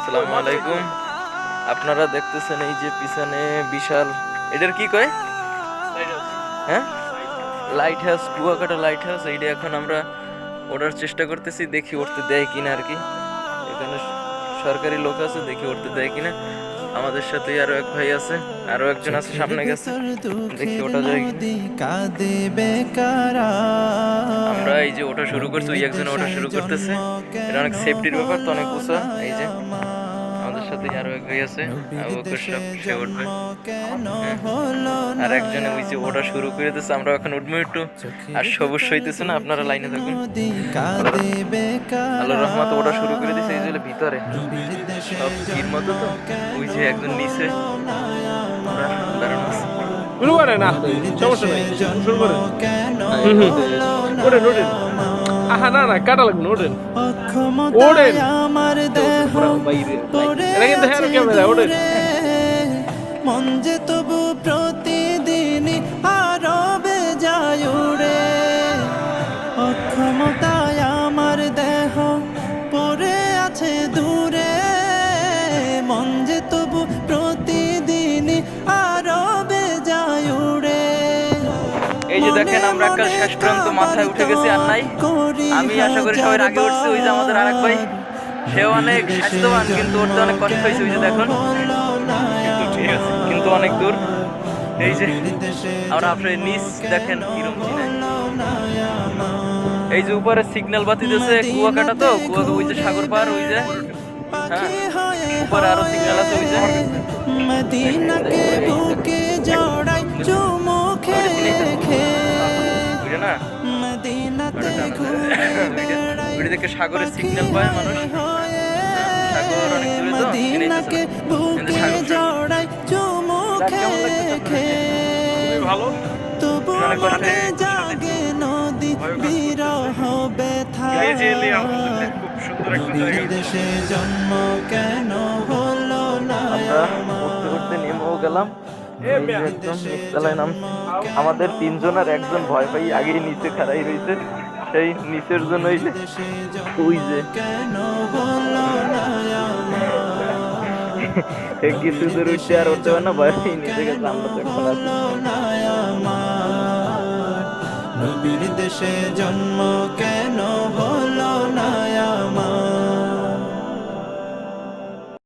আসসালামু আলাইকুম। আপনারা দেখতেছেন এই যে পিছনে বিশাল, এটার কি কয়? হ্যাঁ, light house, Kuakata light house. এইটা এখন আমরা ওঠার চেষ্টা করতেছি, দেখি উঠতে দেয় কিনা আর কি। এখানে সরকারি লোক আছে, দেখি উঠতে দেয় কিনা। আমাদের সাথে আরো এক ভাই আছে, আরো একজন আছে সামনে গেছে, দেখি ওটা যায় কিনা। আমরা এই যে ওটা শুরু করছি, ওই একজন ওটা শুরু করতেছে। এটা অনেক সেফটির ব্যাপার তো, অনেক উঁচা। এই যে আমাদের সাথে আরো এক ভাই আছে, আবু বকর সাহেব, সে উঠবে। আর একজনে ওই যে ওটা শুরু করে দিতেছে, আমরা এখন উঠবো একটু। আর সবুজ হইতেছে না, আপনারা লাইনে থাকুন। আল্লাহ রহমত, ওটা শুরু করে দিছে এই যে ভিতরে সব ভিড় মতো তো। ওই যে একজন নিচে দাঁড়ানো আছে। শুরু করে না, সমস্যা নাই, শুরু করে। ওঠেন ওঠেন, আহা না না, কাটা লাগবে, ওঠেন ওঠেন। এটা কিন্তু হ্যাঁ ক্যামেরা, ওঠেন। মন যে তবু প্রতিদিন আরো বেজায় উড়ে, অক্ষমতায় আমার দেহ পড়ে আছে দূরে, মন যে তবু প্রতিদিন আরো বেজায় উড়ে। এই যে দেখেন, আমরা কাল শেষ পর্যন্ত মাথায় উঠে গেছি, আর নাই। আমি আশা করি সবাই আগে উঠছে। ওই যে আমাদের আরেক ভাই, সেও অনেক স্বাস্থ্যবান, কিন্তু উঠতে অনেক কষ্ট হয়েছে। ওই যে দেখুন, কিন্তু ঠিক আছে, কিন্তু অনেক দূর। এই যে আমরা আপনার নিচ দেখেন কিরম চিনাই। এই যে উপরে সিগন্যাল বাতি দিয়েছে, কুয়াকাটা তো, কুয়াকাটা ওই যে সাগর পার, ওই যে হ্যাঁ, উপরে আরো সিগন্যাল আছে। ওই যে মদিনাকে বুকে জড়াই চুমু খেয়ে ওইটা না, ওইটা দেখে সাগরের সিগন্যাল পায় মানুষ। সাগর অনেক দূরে তো, মদিনাকে বুকে জড়াই চুমু খেয়ে ভালো। তবু মনে জাগে নদী বিরহ ব্যথায়। দেশে জন্ম কেন হলো না উঠতে উঠতে নেমেও গেলাম। এই যে একদম নিচতলায় নাম। আমাদের তিনজনের একজন ভয় পাই আগেই নিচে খাড়াই রয়েছে, সেই নিচের জন্য ওই যে কিছু দূর উঠতে আর উঠতে পারে না, ভয় পাই নিচে গেছে। আমরা তো এখন আছি। নবীর দেশে জন্ম কেন হলো